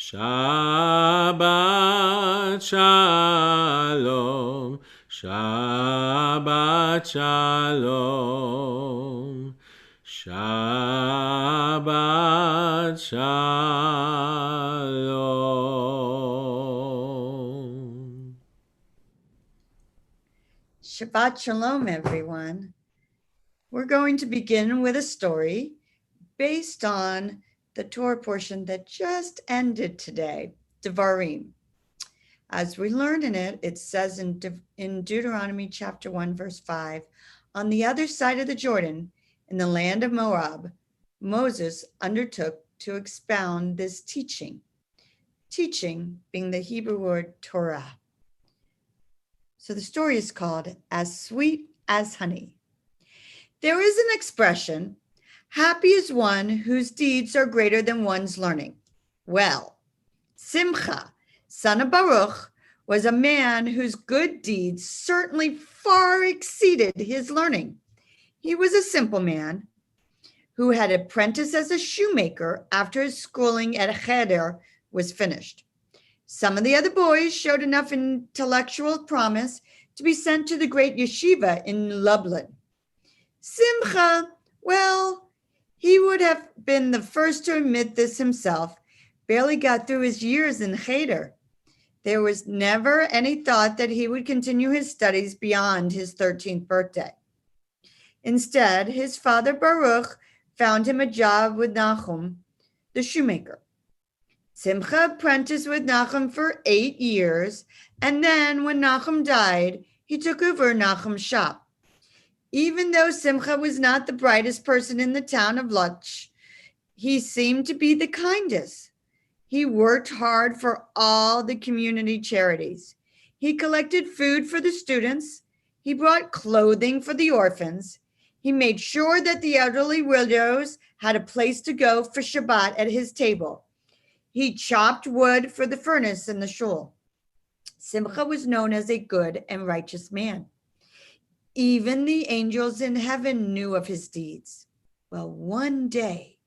Shabbat Shalom, Shabbat Shalom, Shabbat Shalom. Shabbat Shalom, everyone. We're going to begin with a story based on the Torah portion that just ended today, Devarim. As we learn in it, it says in Deuteronomy chapter 1, verse 5, on the other side of the Jordan, in the land of Moab, Moses undertook to expound this teaching being the Hebrew word Torah. So the story is called As Sweet as Honey. There is an expression, happy is one whose deeds are greater than one's learning. Well, Simcha, son of Baruch, was a man whose good deeds certainly far exceeded his learning. He was a simple man who had apprenticed as a shoemaker after his schooling at Cheder was finished. Some of the other boys showed enough intellectual promise to be sent to the great yeshiva in Lublin. Simcha, well, he would have been the first to admit this himself, barely got through his years in Cheder. There was never any thought that he would continue his studies beyond his 13th birthday. Instead, his father Baruch found him a job with Nachum, the shoemaker. Simcha apprenticed with Nachum for 8 years, and then when Nachum died, he took over Nachum's shop. Even though Simcha was not the brightest person in the town of Lutz, he seemed to be the kindest. He worked hard for all the community charities. He collected food for the students. He brought clothing for the orphans. He made sure that the elderly widows had a place to go for Shabbat at his table. He chopped wood for the furnace in the shul. Simcha was known as a good and righteous man. Even the angels in heaven knew of his deeds. Well, one day,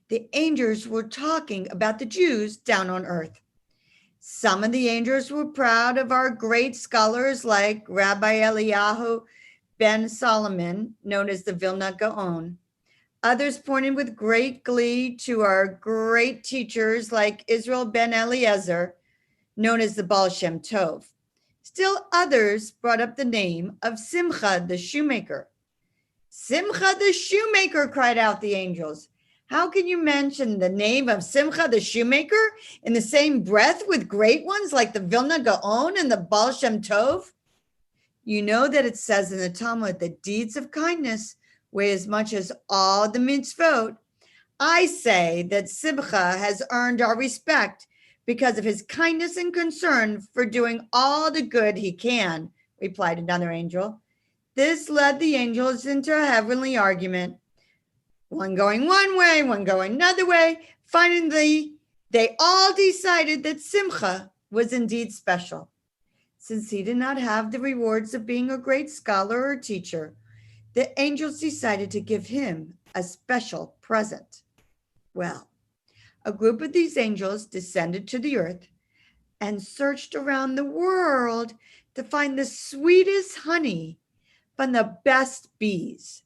the angels were talking about the Jews down on earth. Some of the angels were proud of our great scholars like Rabbi Eliyahu ben Solomon, known as the Vilna Gaon. Others pointed with great glee to our great teachers like Israel ben Eliezer, known as the Baal Shem Tov. Still others brought up the name of Simcha the shoemaker. Simcha the shoemaker, cried out the angels. How can you mention the name of Simcha the shoemaker in the same breath with great ones like the Vilna Gaon and the Baal Shem Tov? You know that it says in the Talmud that deeds of kindness weigh as much as all the mitzvot. I say that Simcha has earned our respect because of his kindness and concern for doing all the good he can, replied another angel. This led the angels into a heavenly argument, one going one way, one going another way. Finally, they all decided that Simcha was indeed special. Since he did not have the rewards of being a great scholar or teacher, the angels decided to give him a special present. Well, a group of these angels descended to the earth and searched around the world to find the sweetest honey from the best bees.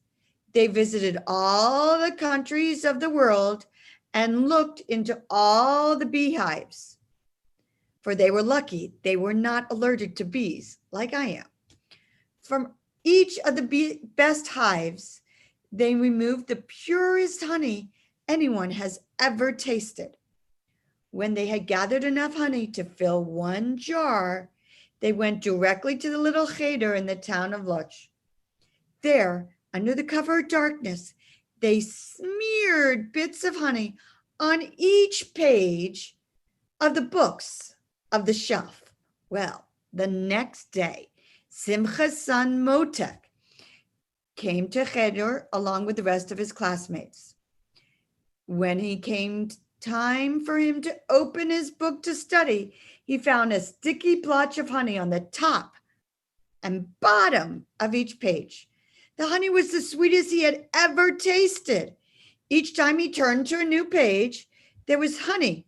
They visited all the countries of the world and looked into all the beehives. For they were lucky they were not allergic to bees like I am. From each of the best hives, they removed the purest honey anyone has ever tasted. When they had gathered enough honey to fill one jar, they went directly to the little cheder in the town of Lutz. There, under the cover of darkness, they smeared bits of honey on each page of the books of the shelf. Well, the next day, Simcha's son Motek came to Cheder along with the rest of his classmates. When he came time for him to open his book to study, he found a sticky blotch of honey on the top and bottom of each page. The honey was the sweetest he had ever tasted. Each time he turned to a new page, there was honey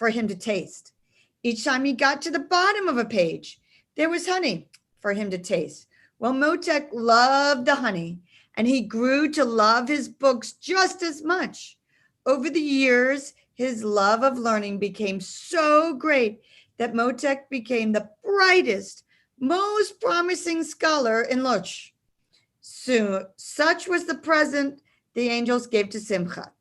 for him to taste. Each time he got to the bottom of a page, there was honey for him to taste. Well, Motek loved the honey, and he grew to love his books just as much. Over the years, his love of learning became so great that Motek became the brightest, most promising scholar in Loch. So, such was the present the angels gave to Simcha.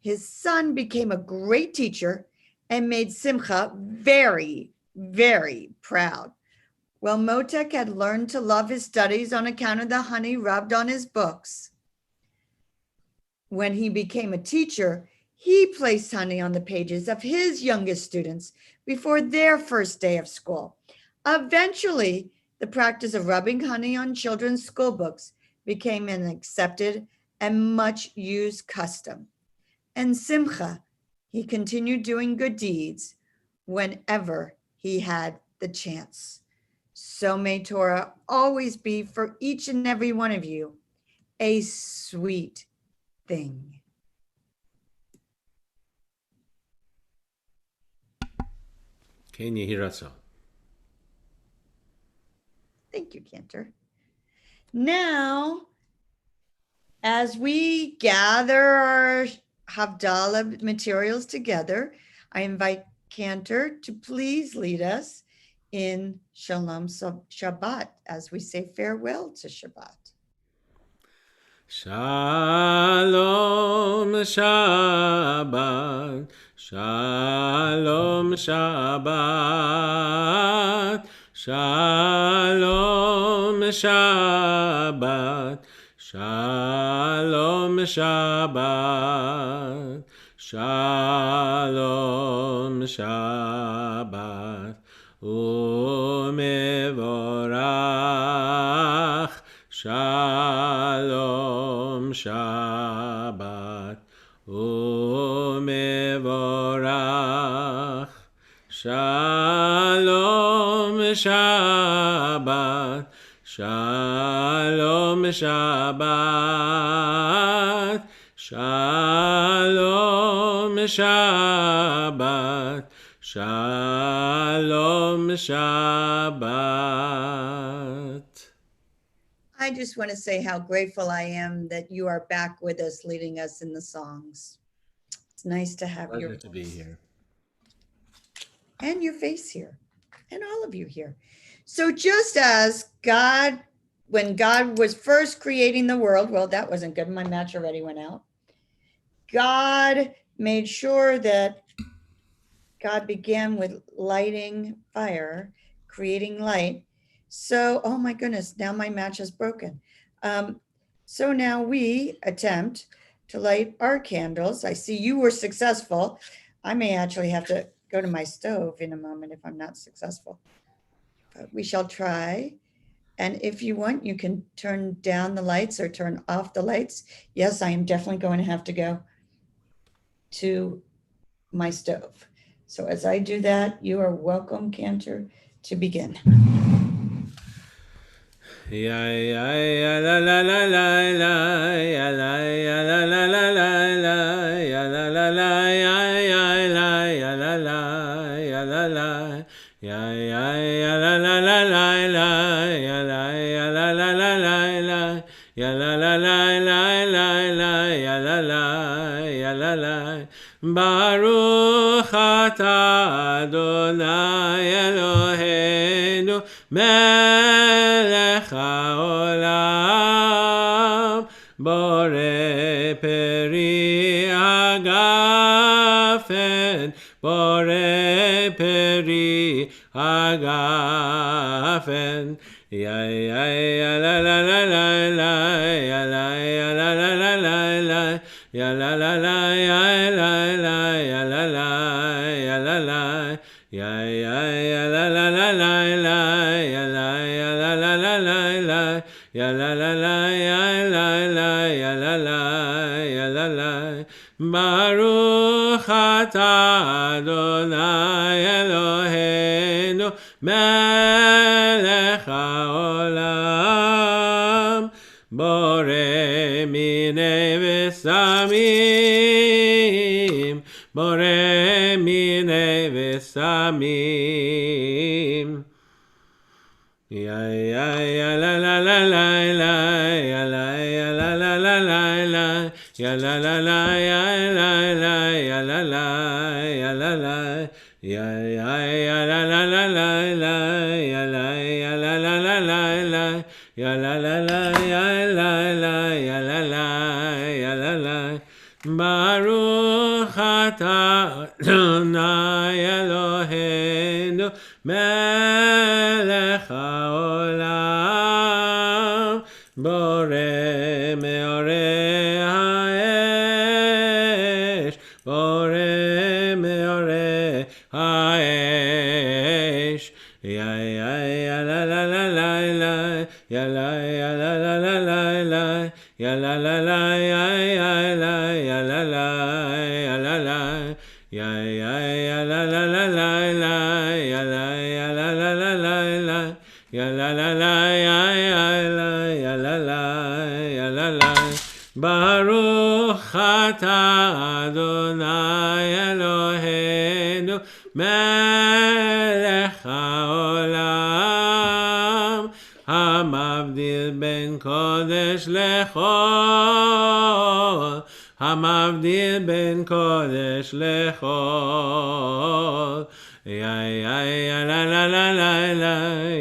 His son became a great teacher and made Simcha very, very proud. Well, Motek had learned to love his studies on account of the honey rubbed on his books. When he became a teacher, he placed honey on the pages of his youngest students before their first day of school. Eventually, the practice of rubbing honey on children's school books became an accepted and much used custom. And Simcha, he continued doing good deeds whenever he had the chance. So may Torah always be for each and every one of you a sweet thing. כן יהי רצון. Thank you, Cantor. Now, as we gather our Havdalah materials together, I invite Cantor to please lead us in Shalom Shabbat as we say farewell to Shabbat. Shalom Shabbat, Shalom Shabbat, Shalom Shabbat, Shalom Shabbat, Shalom Shabbat, Umevorach, Shalom Shabbat, Umevorach, Shalom Shabbat, Shalom Shabbat, Shalom Shabbat, Shalom Shabbat. I just want to say how grateful I am that you are back with us, leading us in the songs. It's nice to have Pleasure to be here. And your face here, and all of you here. So just as God, when God was first creating the world, well, that wasn't good. My match already went out. God made sure that God began with lighting fire, creating light. So, oh my goodness, now my match is broken. So now we attempt to light our candles. I see you were successful. I may actually have to go to my stove in a moment if I'm not successful. But we shall try. And if you want, you can turn down the lights or turn off the lights. Yes, I am definitely going to have to go to my stove. So as I do that, you are welcome, Cantor, to begin. Ya ya ya la la la la la ya la ya la la la la la ya la la la ya ya la ya la la ya la la ya ya ya la la la la la ya la ya la la la la la ya la la la la la la ya la la ya la la Baruch atah Adonai Eloheinu melech haolam borei peri hagafen borei peri hagafen ya ya ya la la la la la ya la ya la la la la la ya la la la ya la la ya la la ya la la ya ya ya la la la la la ya la ya la la la la la ya la la la ya la la ya la la ya la la Baruch atah Adonai Eloheinu melech haolam borei minei v'samim בורא מיני וסמים. Ya ya ya la la la la la ya la ya la la la la la ya la la la ya la la ya la la ya la la ya ya ya la la la la la ya la ya la la la la la ya la la la ya la la ya la la ya la la Baruch atah Adonai Eloheinu melech haolam boreh meoreh haesh boreh meoreh haesh ya ya ya la la la la la ya la ya la la la la la ya la la la ya ya la ya la la ya la la ya ya ya la la la la la ya la ya la la la la la ya la la la ya ya la ya la la ya la la Baruch atah Adonai Eloheinu melech haolam המבדיל בין קודש לחול, המבדיל בין קודש לחול. יא יא יא לה לה לה לה לה,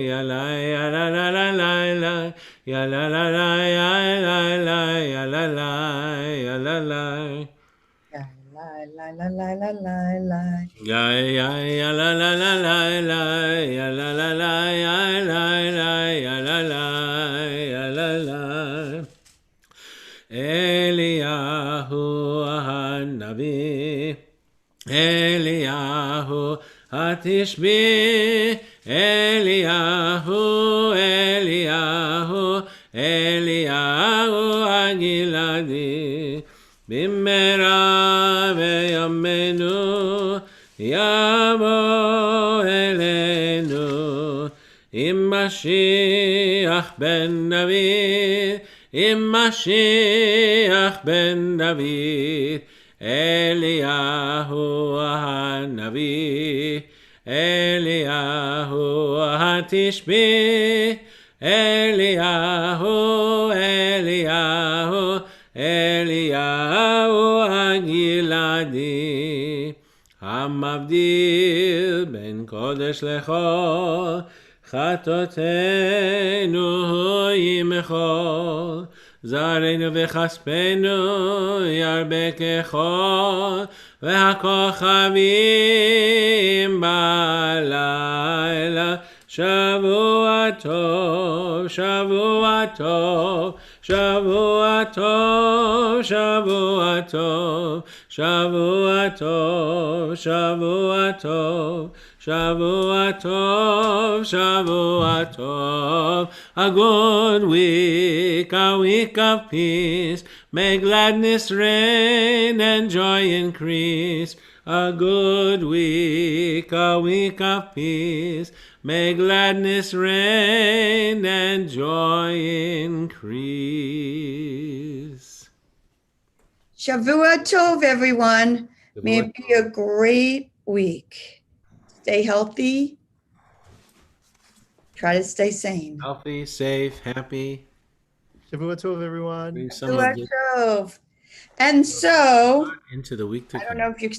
יא לה יא לה לה לה לה לה, יא לה לה לה יא לה לה יא לה לה יא לה לה. La la la la la la. Ya ya ya la la la la la ya la la la ya la la ya la la ya la la Eliyahu hanavi Eliyahu hatishbi Eliyahu Eliyahu Eliyahu agiladi Bimera veyamenu yavo elenu im Mashiach ben David im Mashiach ben David Eliyahu hanavi Eliyahu hatishbi Eliyahu Eliyahu Eliyahu הגלעדי, המבדיל בין קודש לחול, חטאותינו ימחול, זרענו וכספנו ירבה כחול, והכוכבים בלילה, שבוע טוב, שבוע טוב, שבוע טוב, שבוע טוב, שבוע טוב, שבוע טוב, שבוע טוב, שבוע טוב. A good week, a week of peace, may gladness reign and joy increase. A good week, a week of peace, may gladness reign and joy increase. Shavua Tov, everyone. May it be a great week. Stay healthy. Try to stay sane. Healthy, safe, happy. Shavua Tov, everyone. Bring some Shavua of this Tov. And so, into the week to I come. don't know if you can